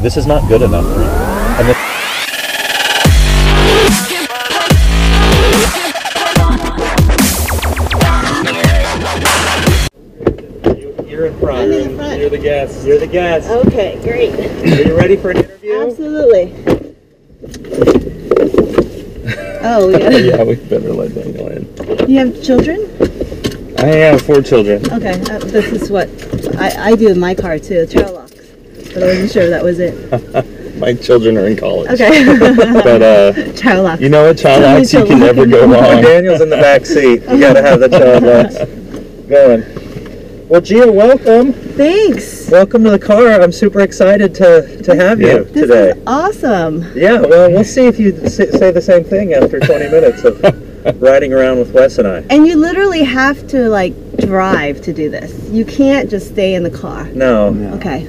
this is not good enough for you. And this You're in front. I'm in the front. You're the guest. You're the guest. Okay, great. Are you ready for an interview? Absolutely. Oh, yeah. Yeah, we better let Daniel in. You have children? I have 4 children. Okay, this is what I do in my car too, child locks. But I wasn't sure that was it. My children are in college. Okay. But child locks. you know what, child locks, you can never go wrong. Daniel's in the back seat. You gotta have the child locks going. Well, Gia, welcome. Thanks. Welcome to the car. I'm super excited to have you today. This is awesome. Yeah, well, we'll see if you say the same thing after 20 minutes of riding around with Wes and I. And you literally have to like drive to do this. You can't just stay in the car. No. Okay.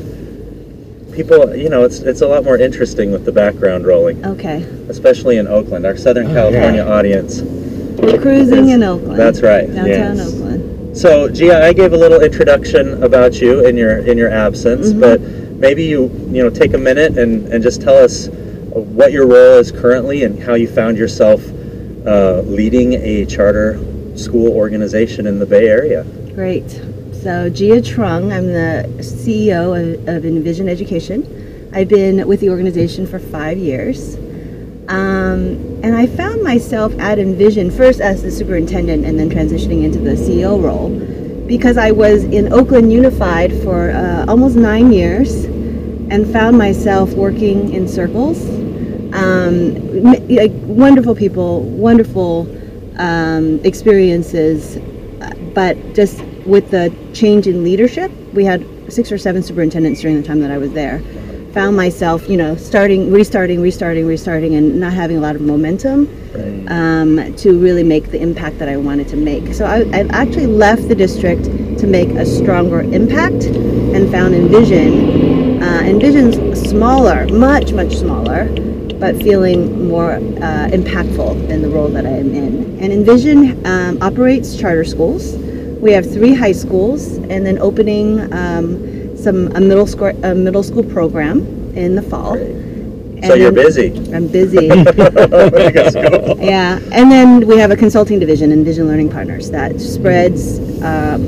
People, you know, it's a lot more interesting with the background rolling. Okay. Especially in Oakland, our Southern California audience. We're cruising in Oakland. That's right. Downtown Oakland. So, Gia, I gave a little introduction about you in your absence, but maybe you take a minute and just tell us what your role is currently and how you found yourself leading a charter school organization in the Bay Area. Great. So, Gia Truong, I'm the CEO of Envision Education. I've been with the organization for 5 years. And I found myself at Envision first as the superintendent and then transitioning into the CEO role because I was in Oakland Unified for almost 9 years and found myself working in circles. Wonderful people, wonderful experiences, but just with the change in leadership, we had 6 or 7 superintendents during the time that I was there. Found myself, restarting, and not having a lot of momentum to really make the impact that I wanted to make. So I actually left the district to make a stronger impact and found Envision. Envision's smaller, much smaller, but feeling more impactful in the role that I am in. And Envision operates charter schools. We have 3 high schools, and then opening a middle school program in the fall. So you're busy. I'm busy. Yeah, and then we have a consulting division, Envision Learning Partners, that spreads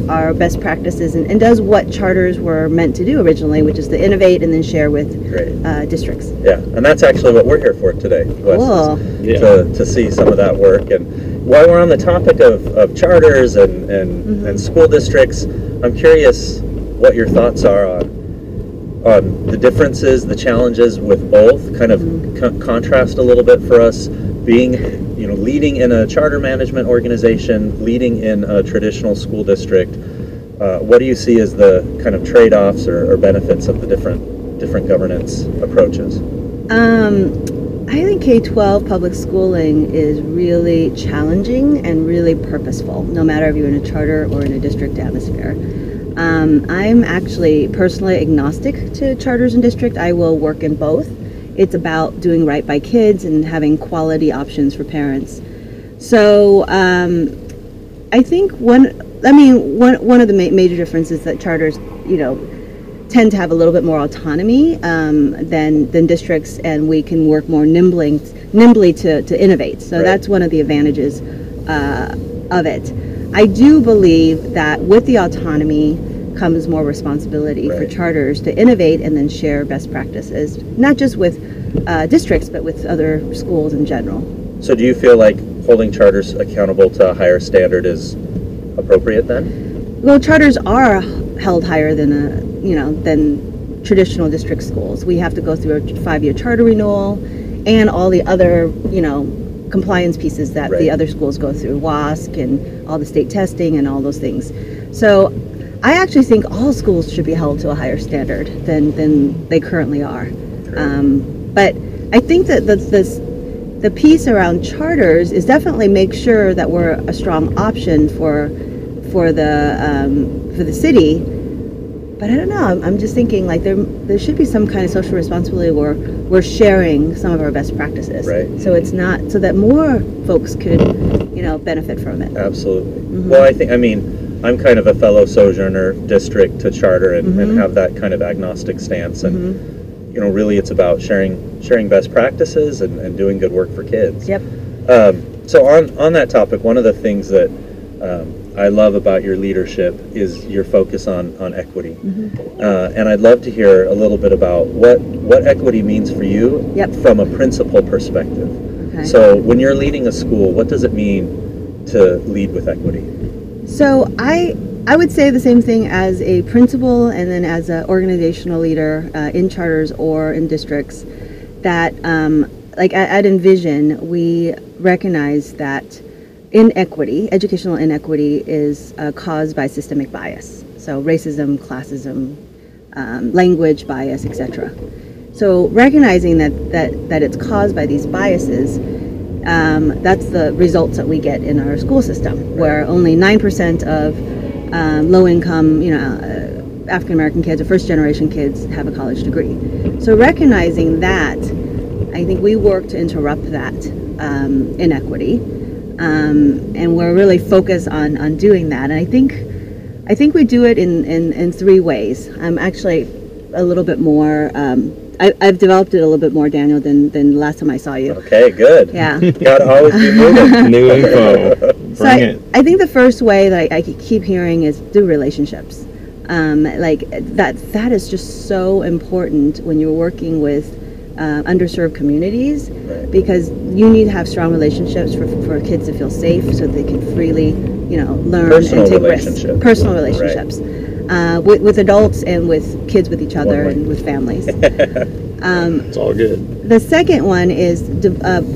our best practices and does what charters were meant to do originally, which is to innovate and then share with districts. Yeah, and that's actually what we're here for today, Wes, cool. to see some of that work. And while we're on the topic of charters and school districts, I'm curious what your thoughts are on the differences, the challenges with both. Kind of contrast a little bit for us, being, leading in a charter management organization, leading in a traditional school district. What do you see as the kind of trade-offs or benefits of the different governance approaches? I think K-12 public schooling is really challenging and really purposeful, no matter if you're in a charter or in a district atmosphere. I'm actually personally agnostic to charters and district. I will work in both. It's about doing right by kids and having quality options for parents. So I think one of the major differences that charters, tend to have a little bit more autonomy than districts, and we can work more nimbly to innovate. So that's one of the advantages of it. I do believe that with the autonomy comes more responsibility for charters to innovate and then share best practices, not just with districts, but with other schools in general. So do you feel like holding charters accountable to a higher standard is appropriate then? Well, charters are held higher than than traditional district schools. We have to go through a 5-year charter renewal and all the other, compliance pieces that the other schools go through, WASC and all the state testing and all those things. So I actually think all schools should be held to a higher standard than they currently are. But I think that the piece around charters is definitely make sure that we're a strong option for the city. But I don't know, I'm just thinking like there should be some kind of social responsibility where we're sharing some of our best practices. So it's not, so that more folks could, benefit from it. Absolutely. Well, I'm kind of a fellow sojourner district to charter and have that kind of agnostic stance. And, really it's about sharing best practices and doing good work for kids. Yep. So on that topic, one of the things that I love about your leadership is your focus on equity. And I'd love to hear a little bit about what equity means for you from a principal perspective. Okay. So when you're leading a school, what does it mean to lead with equity? So I would say the same thing as a principal and then as an organizational leader in charters or in districts, that like at Envision, we recognize that inequity, educational inequity, is caused by systemic bias. So racism, classism, language bias, etc. So recognizing that it's caused by these biases, that's the results that we get in our school system, where only 9% of low-income, African American kids or first-generation kids have a college degree. So recognizing that, I think we work to interrupt that inequity, and we're really focused on doing that. And I think we do it in three ways. I'm actually a little bit more. I've developed it a little bit more, Daniel, than the last time I saw you. Okay, good. Yeah. Gotta always be moving. New info. So I think the first way that I keep hearing is through relationships. Like that is just so important when you're working with underserved communities, because you need to have strong relationships for kids to feel safe, so they can freely, learn and take risks. Personal relationships. With adults and with kids, with each other, and with families. It's all good. The second one is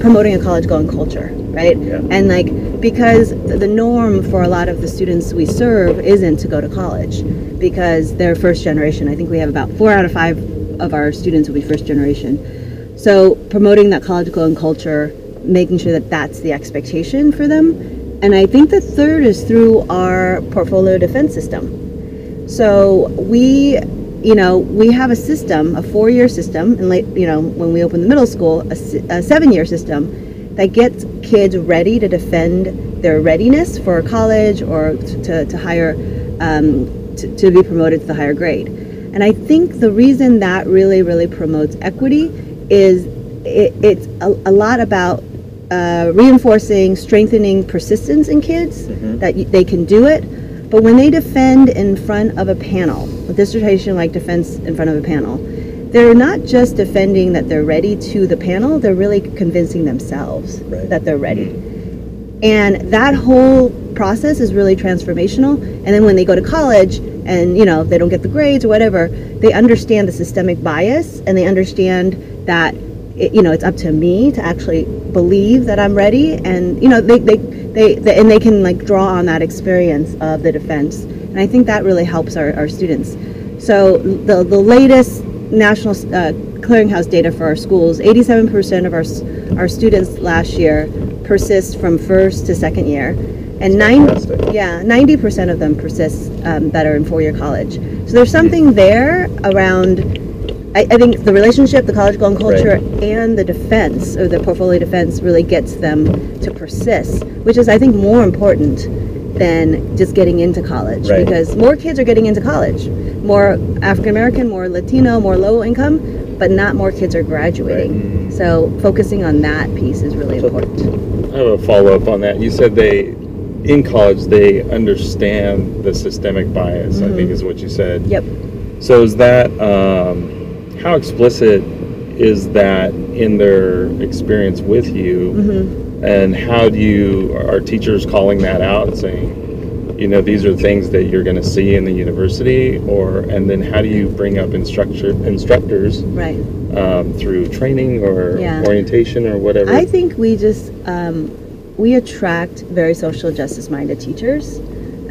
promoting a college-going culture, right? Yeah. And because the norm for a lot of the students we serve isn't to go to college, because they're first generation. I think we have about 4 out of 5 of our students will be first generation. So promoting that college-going culture, making sure that that's the expectation for them. And I think the third is through our portfolio defense system. So we have a system, a 4-year system, and when we open the middle school, a 7-year system that gets kids ready to defend their readiness for college or to higher, to be promoted to the higher grade. And I think the reason that really, really promotes equity is it's a lot about reinforcing, strengthening persistence in kids, that they can do it. But when they defend in front of a panel, a dissertation-like defense in front of a panel, they're not just defending that they're ready to the panel, they're really convincing themselves that they're ready. And that whole process is really transformational. And then when they go to college and, they don't get the grades or whatever, they understand the systemic bias, and they understand that, it's up to me to actually believe that I'm ready. And, they can draw on that experience of the defense. And I think that really helps our students. So the latest national clearinghouse data for our schools, 87% of our students last year persist from first to second year, and 90% of them persist that are in 4-year college. So there's something there around, I think the relationship, the college-going culture, and the defense, or the portfolio defense, really gets them to persist, which is, I think, more important than just getting into college, because more kids are getting into college, more African American, more Latino, more low income, but not more kids are graduating. So focusing on that piece is really important. I have a follow-up on that. You said in college, they understand the systemic bias, I think is what you said. Yep. So is that, how explicit is that in their experience with you? And how are teachers calling that out and saying, these are things that you're going to see in the university, and then how do you bring up instructors through training or orientation or whatever? I think we just we attract very social justice minded teachers.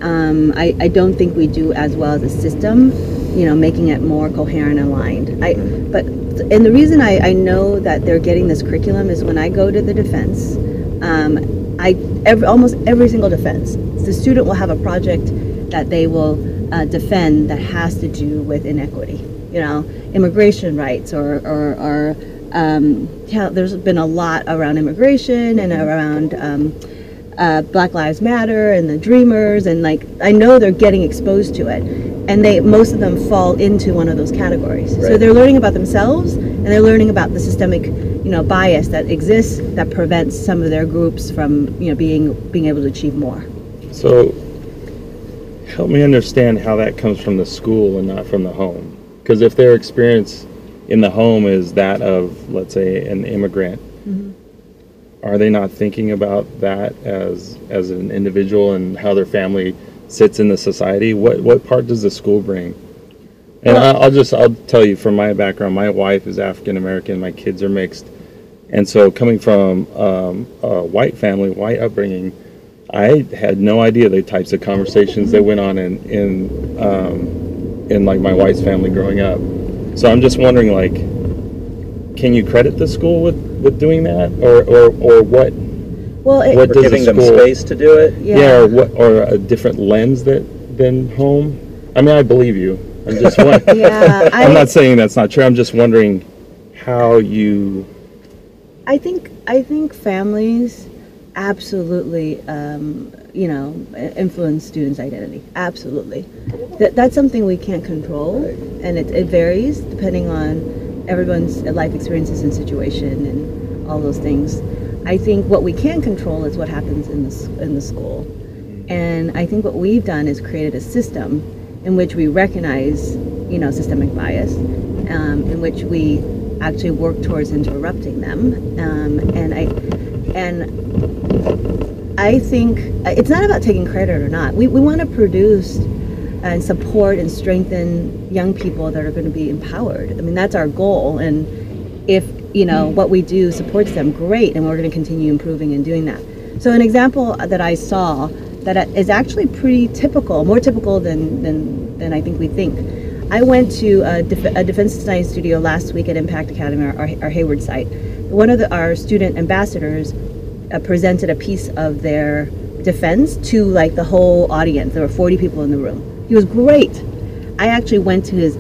I don't think we do as well as a system, making it more coherent and aligned. And the reason I know that they're getting this curriculum is when I go to the defense, almost every single defense, the student will have a project that they will defend that has to do with inequity, immigration rights, or there's been a lot around immigration and around Black Lives Matter and the Dreamers, and I know they're getting exposed to it. and most of them fall into one of those categories. Right. So they're learning about themselves, and they're learning about the systemic, bias that exists that prevents some of their groups from, being able to achieve more. So help me understand how that comes from the school and not from the home. Because if their experience in the home is that of, let's say, an immigrant, are they not thinking about that as an individual and how their family sits in the society? What part does the school bring? And Well, I'll tell you from my background, my wife is African American, my kids are mixed, and so coming from a white family, white upbringing, I had no idea the types of conversations that went on in like my wife's family growing up. So I'm just wondering, like, can you credit the school with doing that, or what? Well, What Or does giving the them school, space to do it. yeah, or a different lens than home? I mean, I believe you. I'm just wondering. Yeah, I'm not saying that's not true. I'm just wondering how you. I think families absolutely, influence students' identity. Absolutely. That's something we can't control, and it varies depending on everyone's life experiences and situation and all those things. I think what we can control is what happens in the school, and I think what we've done is created a system in which we recognize, systemic bias, in which we actually work towards interrupting them, and I think it's not about taking credit or not. We want to produce and support and strengthen young people that are going to be empowered. I mean, that's our goal, and if what we do supports them, great, and we're going to continue improving and doing that. So an example that I saw that is actually pretty typical, more typical than I think we think. I went to a defense science studio last week at Impact Academy, our Hayward site. One of our student ambassadors presented a piece of their defense to like the whole audience. There were 40 people in the room. He was great. I actually went to his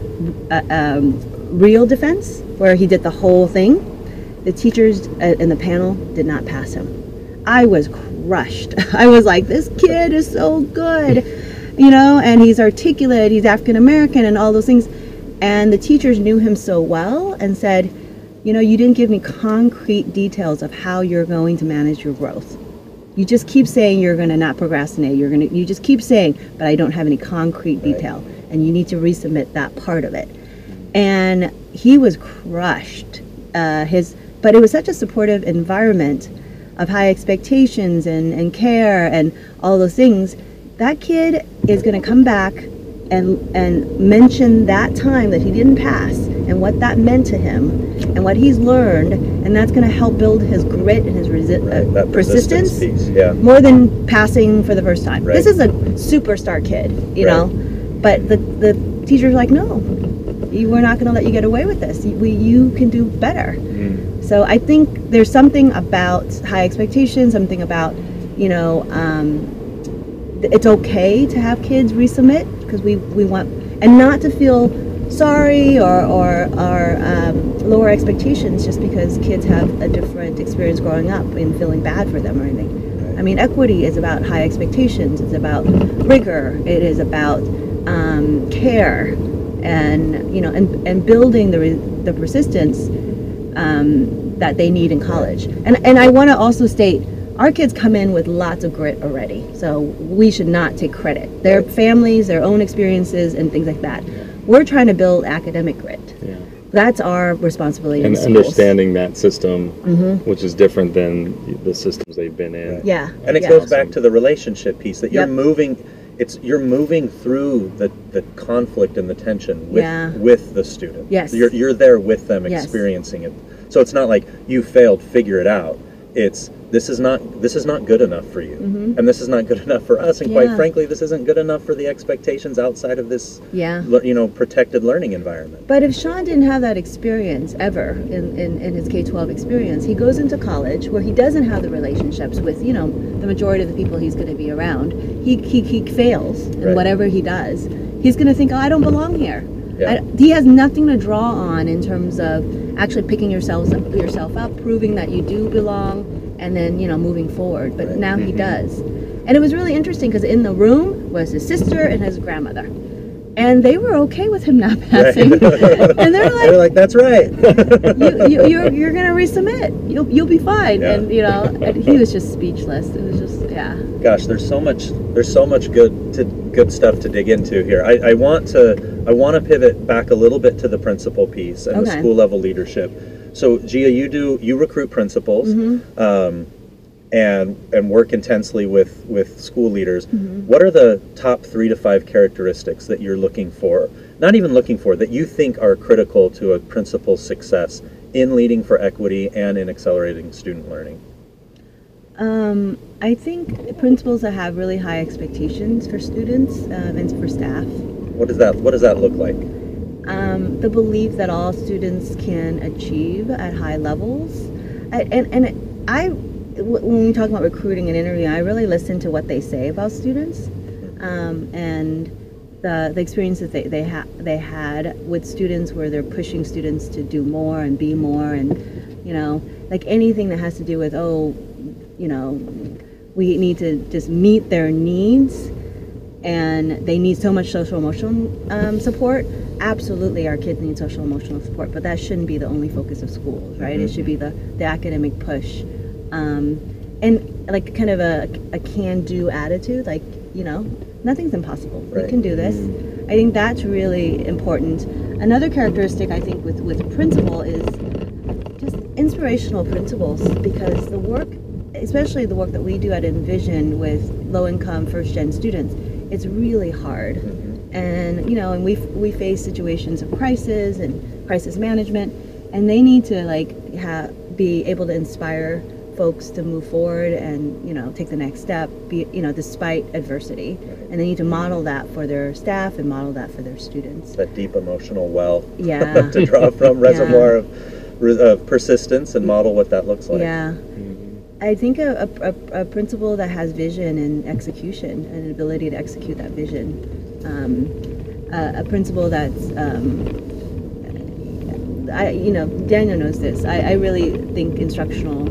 real defense where he did the whole thing. The teachers in the panel did not pass him. I was crushed. I was like, this kid is so good, and he's articulate, he's African American and all those things. And the teachers knew him so well and said, you didn't give me concrete details of how you're going to manage your growth. You just keep saying you're going to not procrastinate. You just keep saying, but I don't have any concrete detail, and you need to resubmit that part of it. And he was crushed. But it was such a supportive environment of high expectations and care and all those things. That kid is going to come back and mention that time that he didn't pass and what that meant to him and what he's learned, and that's going to help build his grit and his persistence piece, yeah. more than passing for the first time. Right. This is a superstar kid, but the teacher's like, no, we're not going to let you get away with this. You can do better. So I think there's something about high expectations, something about, it's okay to have kids resubmit because we want, and not to feel sorry or lower expectations just because kids have a different experience growing up and feeling bad for them or anything. I mean, equity is about high expectations. It's about rigor. It is about care, and and building the persistence that they need in college. And I want to also state, our kids come in with lots of grit already, so we should not take credit. Their families, their own experiences, and things like that. We're trying to build academic grit. Yeah. That's our responsibility And in schools. understanding that system, which is different than the systems they've been in. Right. Yeah. And it goes back to the relationship piece that you're moving. You're moving through the conflict and the tension with the student. Yes. You're there with them, experiencing it. So it's not like you failed, figure it out. It's this is not good enough for you, and this is not good enough for us, and quite frankly, this isn't good enough for the expectations outside of this, protected learning environment. But if Sean didn't have that experience ever in his K-12 experience, he goes into college where he doesn't have the relationships with the majority of the people he's going to be around. He fails in whatever he does. He's going to think, oh, I don't belong here. Yeah. He has nothing to draw on in terms of actually picking yourself up, proving that you do belong, and then moving forward. But now he does. And it was really interesting because in the room was his sister and his grandmother. And they were okay with him not passing. Right. And they're like, that's right. you're gonna resubmit. You'll be fine. Yeah. And and he was just speechless. It was just Gosh, there's so much good stuff to dig into here. I want to pivot back a little bit to the principal piece and the school level leadership. So Gia, you recruit principals. And work intensely with school leaders. What are the top 3 to 5 characteristics that you're looking for, not even looking for, that you think are critical to a principal's success in leading for equity and in accelerating student learning? I think principals that have really high expectations for students and for staff. What does that look like? The belief that all students can achieve at high levels. When we talk about recruiting and interviewing, I really listen to what they say about students, and the experiences they had with students where they're pushing students to do more and be more, and like anything that has to do with we need to just meet their needs, and they need so much social emotional support. Absolutely, our kids need social emotional support, but that shouldn't be the only focus of schools, right? It should be the academic push. And like kind of a can-do attitude, like nothing's impossible. Right. We can do this. I think that's really important. Another characteristic I think with principal is just inspirational principals, because the work, especially the work that we do at Envision with low-income first-gen students, it's really hard. And and we face situations of crisis and crisis management, and they need to be able to inspire folks to move forward and take the next step, despite adversity. And they need to model that for their staff and model that for their students. That deep emotional well to draw from, reservoir of persistence, and model what that looks like. I think a principal that has vision and execution and an ability to execute that vision, a principal that's Daniel knows this. I really think instructional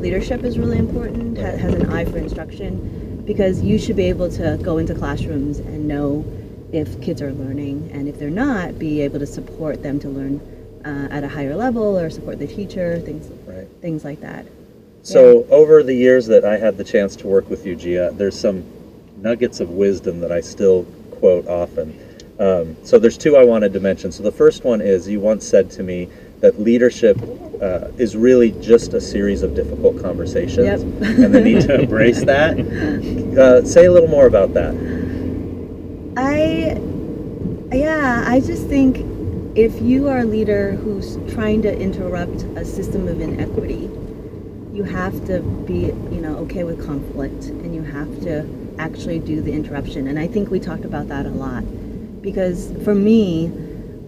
leadership is really important, has an eye for instruction, because you should be able to go into classrooms and know if kids are learning, and if they're not, be able to support them to learn at a higher level, or support the teacher, things like that. So over the years that I had the chance to work with you, Gia, there's some nuggets of wisdom that I still quote often. So there's 2 I wanted to mention. So the first one is, you once said to me that leadership is really just a series of difficult conversations, and they need to embrace that. Say a little more about that. I just think if you are a leader who's trying to interrupt a system of inequity, you have to be okay with conflict, and you have to actually do the interruption. And I think we talked about that a lot, because for me,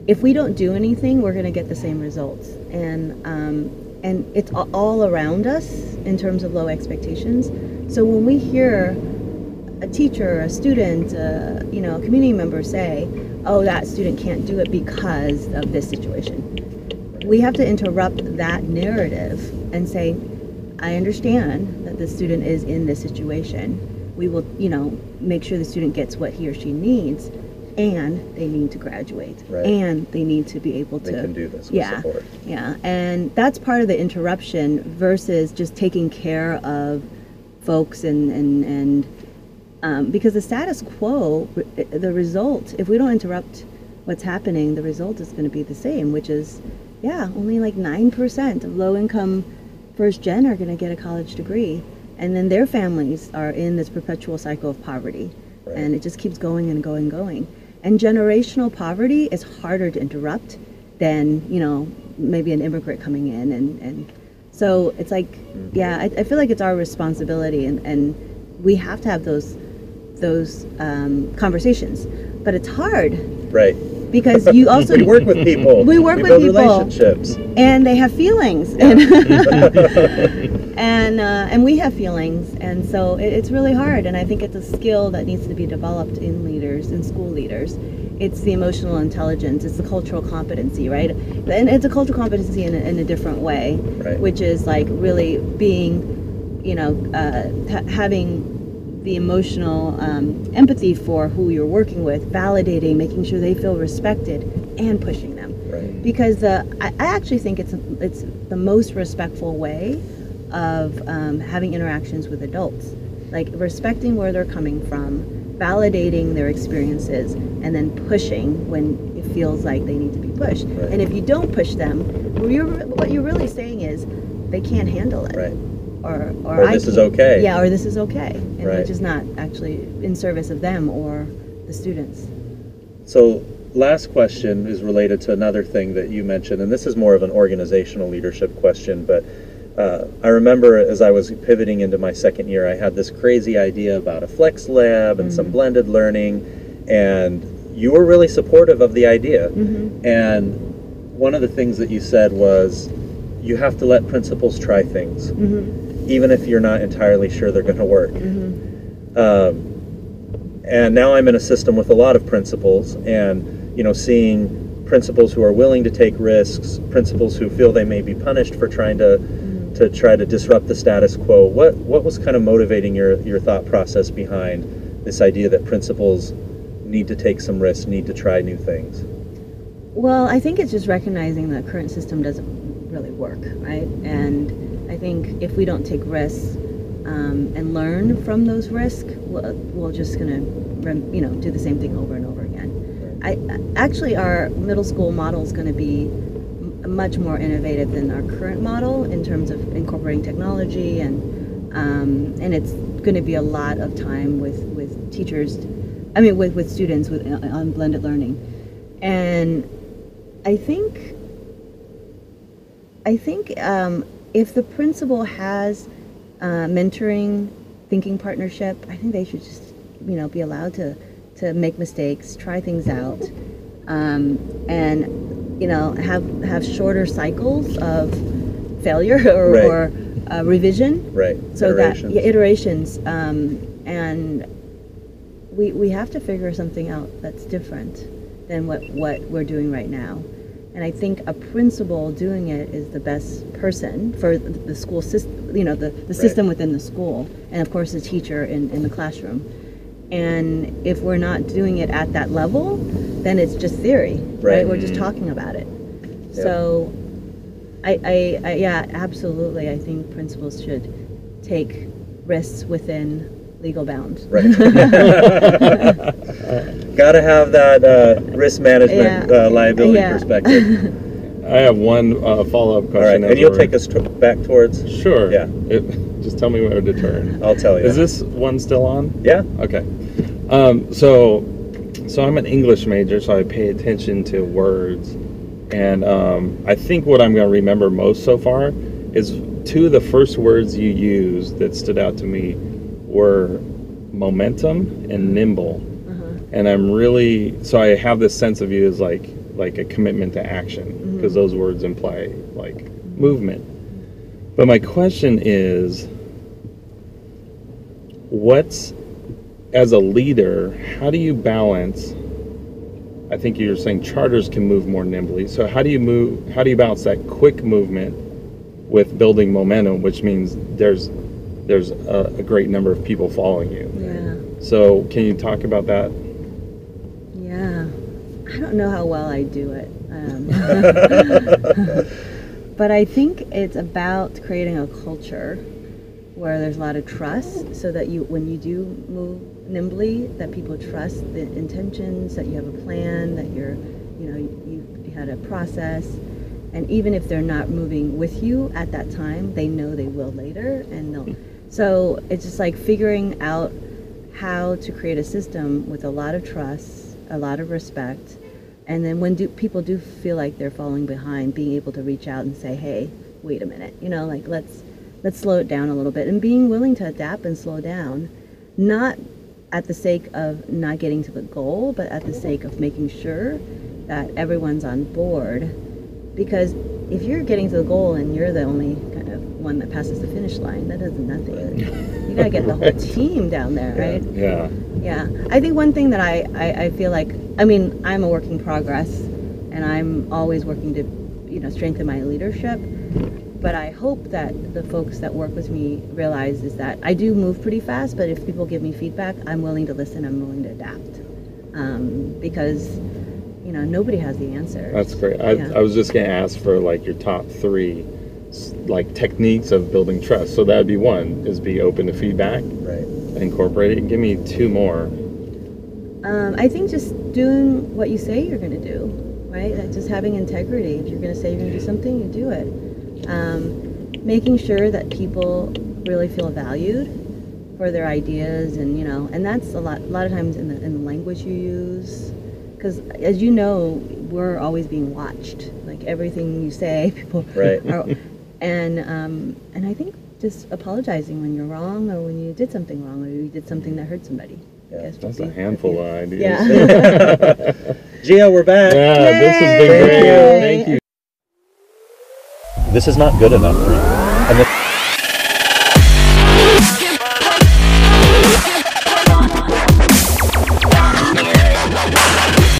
if we don't do anything, we're going to get the same results. And it's all around us in terms of low expectations. So when we hear a teacher, a student, a community member say, "Oh, that student can't do it because of this situation," we have to interrupt that narrative and say, "I understand that the student is in this situation. We will, make sure the student gets what he or she needs, and they need to graduate, and they need to be able to." They can do this with support. Yeah, and that's part of the interruption versus just taking care of folks and because the status quo, the result, if we don't interrupt what's happening, the result is going to be the same, which is, only like 9% of low-income first gen are going to get a college degree, and then their families are in this perpetual cycle of poverty, and it just keeps going and going and going. And generational poverty is harder to interrupt than maybe an immigrant coming in, and so it's like I feel like it's our responsibility, and we have to have those conversations, but it's hard, because you also we work with people. We work with build people, relationships, and they have feelings, and we have feelings, and so it's really hard. And I think it's a skill that needs to be developed in leaders, in school leaders. It's the emotional intelligence. It's the cultural competency, right? And it's a cultural competency in a different way, which is like really being, having the emotional empathy for who you're working with, validating, making sure they feel respected, and pushing them. Right. Because I actually think it's the most respectful way of having interactions with adults, like respecting where they're coming from, validating their experiences, and then pushing when it feels like they need to be pushed. Right. And if you don't push them, what you're really saying is they can't handle it. Right. Or this is okay. Yeah, or this is okay, and Right. which is not actually in service of them or the students. So last question is related to another thing that you mentioned, and this is more of an organizational leadership question, but I remember as I was pivoting into my second year, I had this crazy idea about a flex lab and some blended learning, and you were really supportive of the idea. And one of the things that you said was, you have to let principals try things, even if you're not entirely sure they're going to work. And now I'm in a system with a lot of principals, and seeing principals who are willing to take risks, principals who feel they may be punished for trying to try to disrupt the status quo. What was kind of motivating your thought process behind this idea that principals need to take some risks, need to try new things? Well, I think it's just recognizing the current system doesn't really work, right? And I think if we don't take risks and learn from those risks, we're just going to, do the same thing over and over again. Actually, our middle school model is going to be much more innovative than our current model in terms of incorporating technology, and it's going to be a lot of time with teachers, with students on blended learning. And I think if the principal has mentoring, thinking partnership, I think they should just be allowed to make mistakes, try things out, and have shorter cycles of failure or revision. Right. So iterations. And we have to figure something out that's different than what we're doing right now. And I think a principal doing it is the best person for the school system, the system within the school, and of course the teacher in the classroom. And if we're not doing it at that level, then it's just theory, right? We're just talking about it. Yep. So, yeah, absolutely. I think principals should take risks within legal bounds. Right. Got to have that risk management liability perspective. I have one follow-up question. All right, and you'll take us back towards? Sure. Yeah. Just tell me where to turn. I'll tell you. Is this one still on? Yeah. Okay. So I'm an English major, so I pay attention to words. And I think what I'm going to remember most so far is two of the first words you used that stood out to me were momentum and nimble. And so I have this sense of you as like a commitment to action, because those words imply like movement. But my question is, as a leader, how do you balance? I think you're saying charters can move more nimbly. So how do you balance that quick movement with building momentum, which means there's a great number of people following you? Yeah. So can you talk about that? Yeah. I don't know how well I do it. But I think it's about creating a culture where there's a lot of trust, so that when you do move nimbly, that people trust the intentions, that you have a plan, that you had a process, and even if they're not moving with you at that time, they know they will later, and so it's just like figuring out how to create a system with a lot of trust, a lot of respect, and then when people do feel like they're falling behind, being able to reach out and say, hey, wait a minute, let's slow it down a little bit, and being willing to adapt and slow down, not at the sake of not getting to the goal, but at the sake of making sure that everyone's on board. Because if you're getting to the goal and you're the only kind of one that passes the finish line, that does nothing. You gotta get the whole team down there, right? Yeah. Yeah. I think one thing that I feel like, I'm a work in progress, and I'm always working to, strengthen my leadership. But I hope that the folks that work with me realize is that I do move pretty fast, but if people give me feedback, I'm willing to listen, I'm willing to adapt. Because, you know, nobody has the answer. That's great. I was just going to ask for like your top 3 like techniques of building trust. So that would be one, is be open to feedback. Right. Incorporate it. Give me 2 more. I think just doing what you say you're going to do, right? Like just having integrity. If you're going to say you're going to do something, you do it. Making sure that people really feel valued for their ideas, and you know, and that's a lot of times in the language you use, because as you know, we're always being watched. Like everything you say, people right. are, and I think just apologizing when you're wrong, or when you did something wrong, or you did something that hurt somebody. Yeah, that's a handful of ideas. Yeah. Gia, we're back. Yeah, Yay! this has been great. Thank you. This is not good enough for you. And